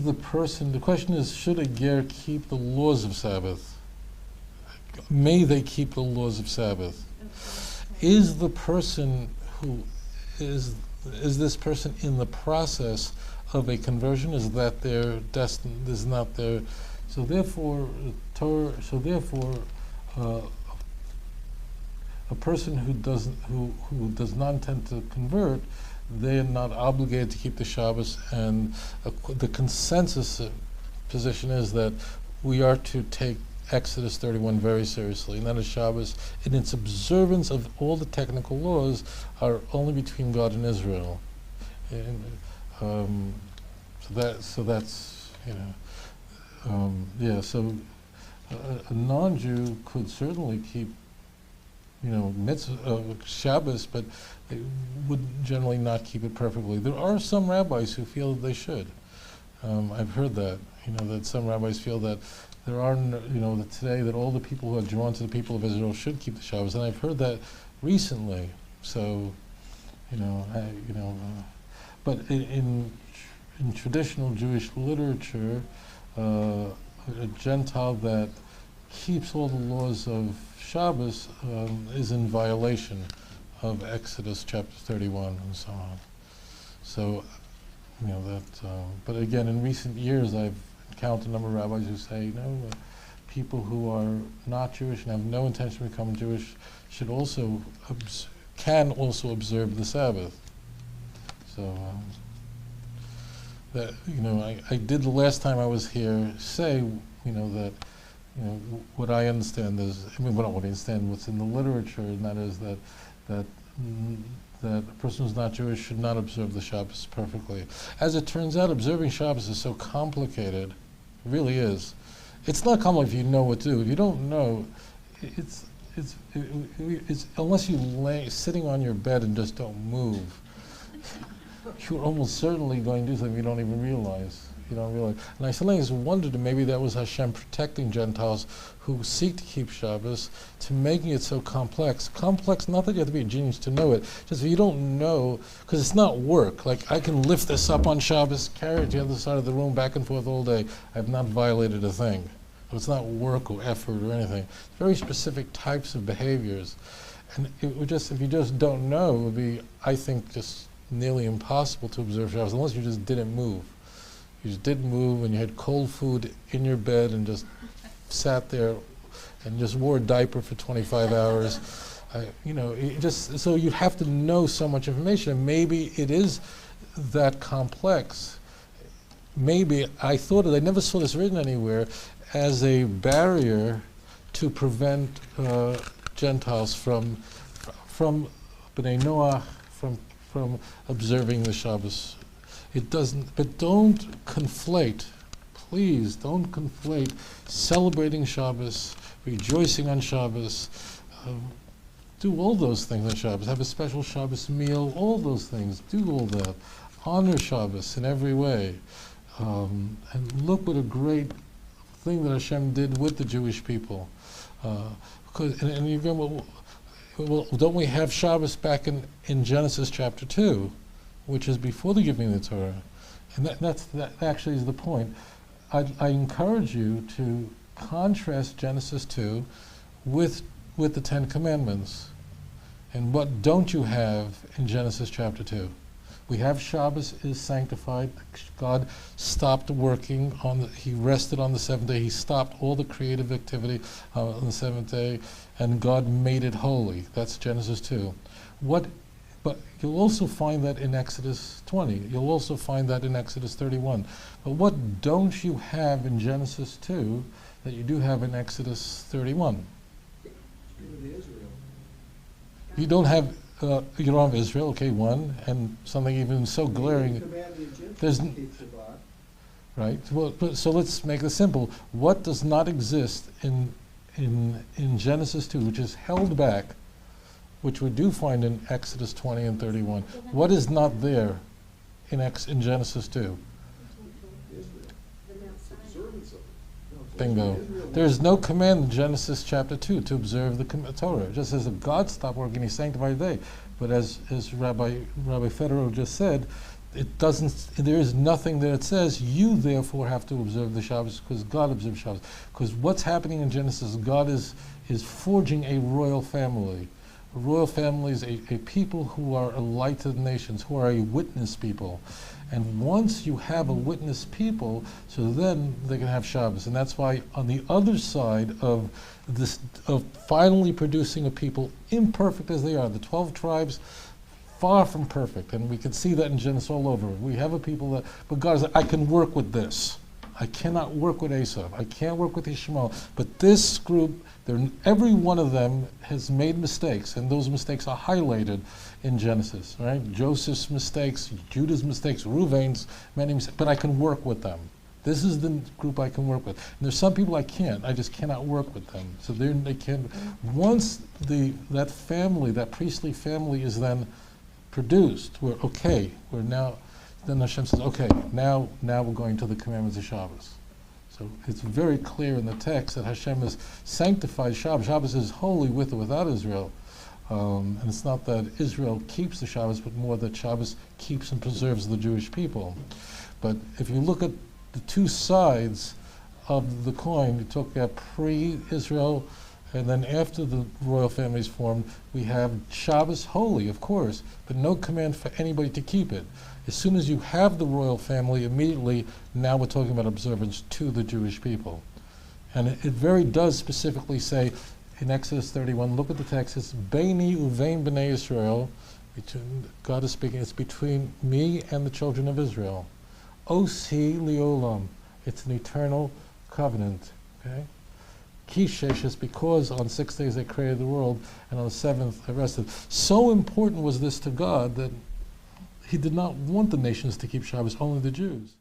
the question is, should a ger keep the laws of Sabbath? May they keep the laws of Sabbath? Is the person who is this person in the process of a conversion? Is that their destined? Is not their? So therefore, a person who does not intend to convert, they're not obligated to keep the Shabbos. And the consensus position is that we are to take Exodus 31 very seriously, and that is Shabbos in its observance of all the technical laws are only between God and Israel. And, so that's So a non-Jew could certainly keep Shabbos, but they would generally not keep it perfectly. There are some rabbis who feel that they should. I've heard that that some rabbis feel that there are, that today that all the people who are drawn to the people of Israel should keep the Shabbos, and I've heard that recently. So, but in traditional Jewish literature, a Gentile that keeps all the laws of Shabbos is in violation of Exodus chapter 31 and so on. So, but again, in recent years, I've encountered a number of rabbis who say, people who are not Jewish and have no intention of becoming Jewish should also can also observe the Sabbath. So that I did the last time I was here say that what I understand is what I understand what's in the literature, and that is that a person who's not Jewish should not observe the Shabbos perfectly. As it turns out, observing Shabbos is so complicated. It really is. It's not complicated if you know what to do. If you don't know, it's unless you lay sitting on your bed and just don't move, you're almost certainly going to do something you don't even realize. You don't realize. And I sometimes wondered if maybe that was Hashem protecting Gentiles who seek to keep Shabbos, to making it so complex. Complex, not that you have to be a genius to know it, just if you don't know, because it's not work. Like, I can lift this up on Shabbos, carry it to the other side of the room, back and forth all day. I've not violated a thing. But it's not work or effort or anything. It's very specific types of behaviors. And it would just, if you just don't know, it would be, I think, just nearly impossible to observe Shabbos, unless you just didn't move. You just didn't move, and you had cold food in your bed and just sat there and just wore a diaper for 25 hours. So you'd have to know so much information, and maybe it is that complex. Maybe I never saw this written anywhere as a barrier to prevent Gentiles from B'nai Noah from observing the Shabbos. It doesn't, but don't conflate, please don't conflate celebrating Shabbos, rejoicing on Shabbos, do all those things on Shabbos, have a special Shabbos meal, all those things, do all that. Honor Shabbos in every way. And look what a great thing that Hashem did with the Jewish people. Because and you go, well, don't we have Shabbos back in Genesis chapter 2? Which is before the giving of the Torah, and that actually is the point. I encourage you to contrast Genesis 2 with the Ten Commandments, and what don't you have in Genesis chapter 2? We have Shabbos is sanctified. God stopped working He rested on the seventh day. He stopped all the creative activity on the seventh day, and God made it holy. That's Genesis 2. But you'll also find that in Exodus 20. You'll also find that in Exodus 31. But what don't you have in Genesis 2 that you do have in Exodus 31? You don't have Israel, okay, one, and something even so glaring. There's right. Well, so let's make this simple. What does not exist in Genesis 2, which is held back, which we do find in Exodus 20 and 31. What is not there in Genesis 2? Bingo. There's no command in Genesis chapter 2 to observe the Torah. It just says that God stopped working, He sanctified the day. But as Rabbi Federer just said, it doesn't, there is nothing that it says, you therefore have to observe the Shabbos because God observes Shabbos. Because what's happening in Genesis, God is forging a royal family. A royal family is a people who are a light to the nations, who are a witness people. And once you have a witness people, so then they can have Shabbos. And that's why on the other side of this, of finally producing a people, imperfect as they are, the 12 tribes, far from perfect, and we can see that in Genesis all over. We have a people that, but God is like, I can work with this. I cannot work with Esav. I can't work with Ishmael. But this group, every one of them has made mistakes, and those mistakes are highlighted in Genesis, right? Joseph's mistakes, Judah's mistakes, Reuven's many mistakes, but I can work with them. This is the group I can work with. And there's some people I can't. I just cannot work with them. So they can. Once that family, that priestly family, is then produced, we're okay. We're now. Then Hashem says, okay, now we're going to the commandments of Shabbos. So it's very clear in the text that Hashem has sanctified Shabbos. Shabbos is holy with or without Israel. And it's not that Israel keeps the Shabbos, but more that Shabbos keeps and preserves the Jewish people. But if you look at the two sides of the coin, you talk about pre-Israel, and then after the royal family is formed, we have Shabbos holy, of course, but no command for anybody to keep it. As soon as you have the royal family, immediately, now we're talking about observance to the Jewish people. And it very does specifically say, in Exodus 31, look at the text, it's Beini uvein b'nei Israel, God is speaking, it's between me and the children of Israel. Osi liolam, it's an eternal covenant, okay? Kishesh is because on 6 days they created the world, and on the 7th they rested. So important was this to God that He did not want the nations to keep Shabbos, only the Jews.